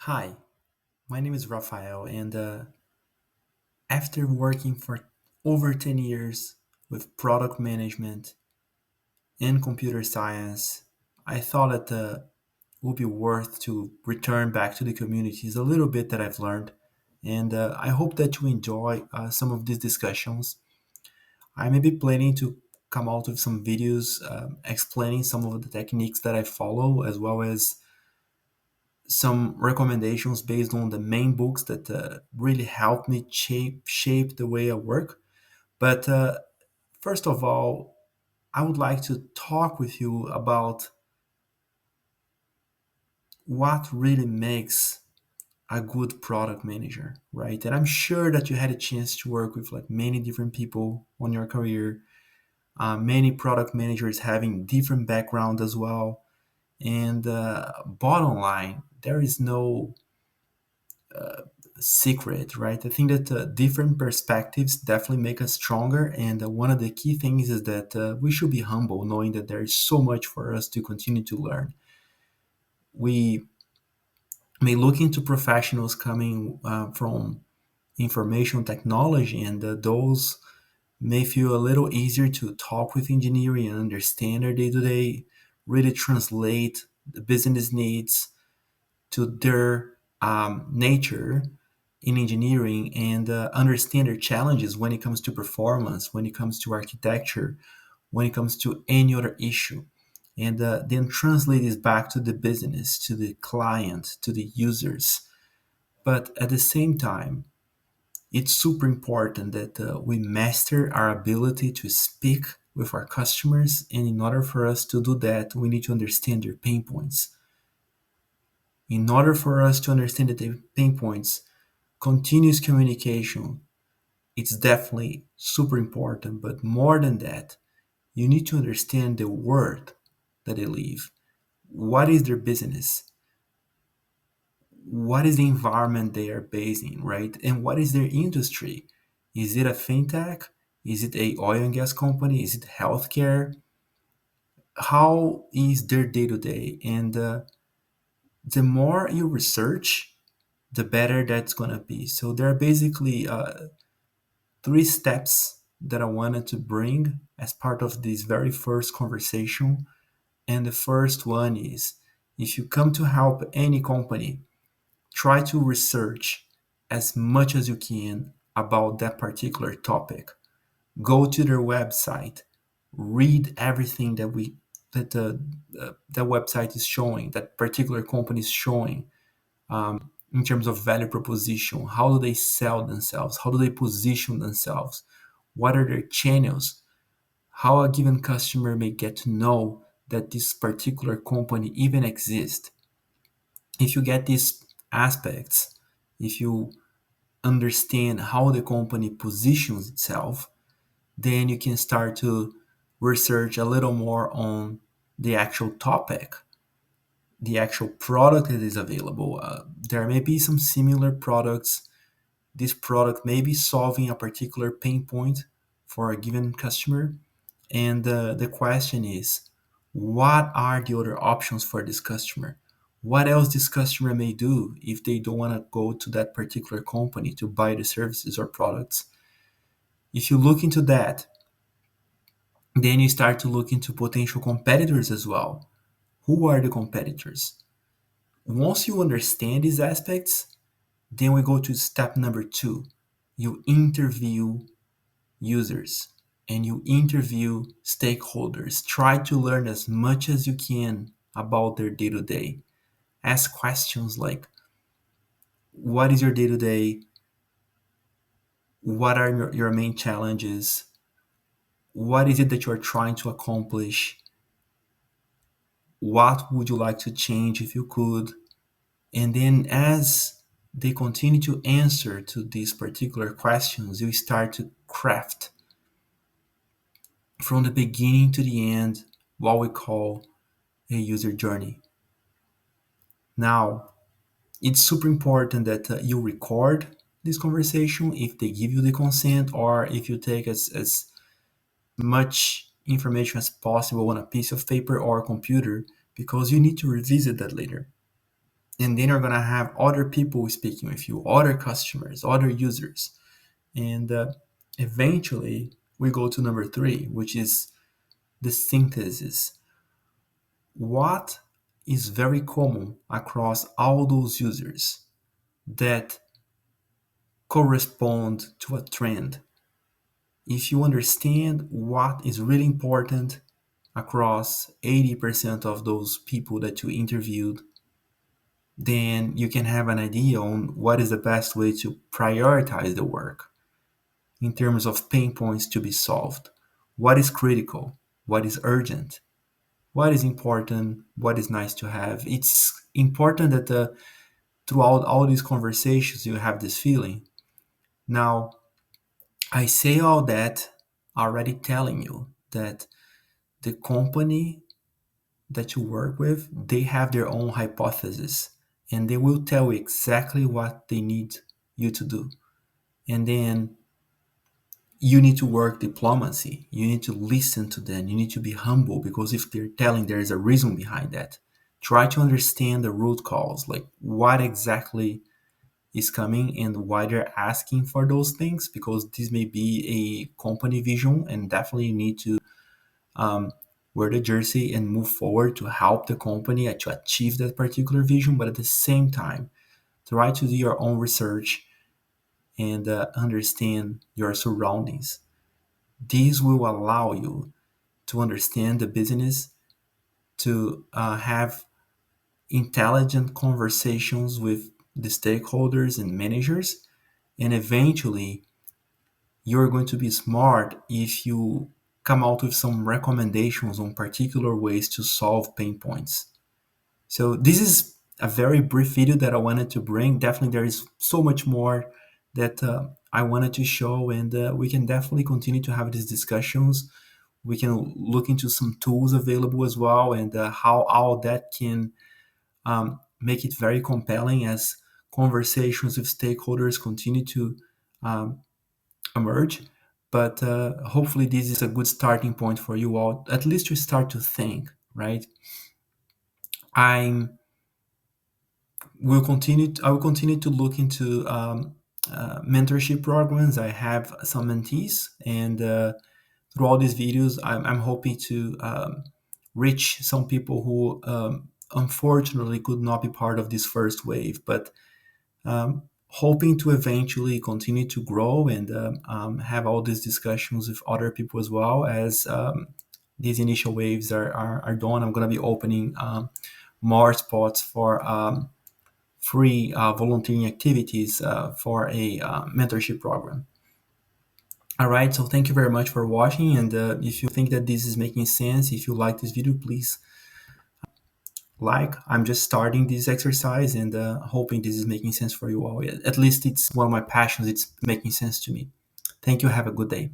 Hi, my name is Rafael, and after working for over 10 years with product management and computer science, I thought that it would be worth to return back to the communities a little bit that I've learned. And I hope that you enjoy some of these discussions. I may be planning to come out with some videos explaining some of the techniques that I follow, as well as some recommendations based on the main books that really helped me shape the way I work. But first of all, I would like to talk with you about what really makes a good product manager, right? And I'm sure that you had a chance to work with like many different people on your career, many product managers having different background as well. And bottom line, there is no secret, right? I think that different perspectives definitely make us stronger. And one of the key things is that we should be humble, knowing that there is so much for us to continue to learn. We may look into professionals coming from information technology, and those may feel a little easier to talk with engineering and understand their day to day, really translate the business needs to their nature in engineering and understand their challenges when it comes to performance, when it comes to architecture, when it comes to any other issue. And then translate this back to the business, to the client, to the users. But at the same time, it's super important that we master our ability to speak with our customers. And in order for us to do that, we need to understand their pain points. In order for us to understand the pain points, continuous communication, it's definitely super important. But more than that, you need to understand the world that they live. What is their business? What is the environment they are based in, right? And what is their industry? Is it a fintech? Is it a oil and gas company? Is it healthcare? How is their day to day? And the more you research, the better that's gonna be. So there are basically three steps that I wanted to bring as part of this very first conversation. And the first one is, if you come to help any company, try to research as much as you can about that particular topic. Go to their website, read everything that website is showing, that particular company is showing, in terms of value proposition. How do they sell themselves? How do they position themselves? What are their channels? How a given customer may get to know that this particular company even exists. If you get these aspects, if you understand how the company positions itself, then you can start to research a little more on the actual topic, the actual product that is available. There may be some similar products. This product may be solving a particular pain point for a given customer. And the question is, what are the other options for this customer? What else this customer may do if they don't want to go to that particular company to buy the services or products? If you look into that, then you start to look into potential competitors as well. Who are the competitors? Once you understand these aspects, then we go to step number two. You interview users and you interview stakeholders. Try to learn as much as you can about their day to day. Ask questions like, what is your day to day? What are your main challenges? What is it that you're trying to accomplish? What would you like to change if you could? And then as they continue to answer to these particular questions, you start to craft from the beginning to the end what we call a user journey. Now, it's super important that you record this conversation if they give you the consent, or if you take as much information as possible on a piece of paper or a computer, because you need to revisit that later. And then you're going to have other people speaking with you, other customers, other users. And eventually, we go to number three, which is the synthesis. What is very common across all those users that correspond to a trend? If you understand what is really important across 80% of those people that you interviewed, then you can have an idea on what is the best way to prioritize the work in terms of pain points to be solved. What is critical? What is urgent? What is important? What is nice to have? It's important that throughout all these conversations, you have this feeling. Now, I say all that already telling you that the company that you work with, they have their own hypothesis and they will tell you exactly what they need you to do. And then you need to work diplomacy. You need to listen to them. You need to be humble because if they're telling there is a reason behind that, try to understand the root cause, like what exactly is coming and why they're asking for those things, because this may be a company vision and definitely you need to um, wear the jersey and move forward to help the company to achieve that particular vision. But at the same time, try to do your own research and understand your surroundings. This will allow you to understand the business, to have intelligent conversations with the stakeholders and managers, and eventually you're going to be smart if you come out with some recommendations on particular ways to solve pain points. So this is a very brief video that I wanted to bring. Definitely there is so much more that I wanted to show, and we can definitely continue to have these discussions. We can look into some tools available as well, and how all that can make it very compelling as conversations with stakeholders continue to um, emerge. But hopefully, this is a good starting point for you all, at least to start to think, right? I'm I will continue to look into mentorship programs. I have some mentees, and through all these videos, I'm hoping to reach some people who unfortunately could not be part of this first wave, but hoping to eventually continue to grow and have all these discussions with other people as well as these initial waves are done. I'm going to be opening more spots for free volunteering activities for a mentorship program. All right, so thank you very much for watching. And if you think that this is making sense, if you like this video, please like. I'm just starting this exercise and hoping this is making sense for you all. At least it's one of my passions. It's making sense to me. Thank you. Have a good day.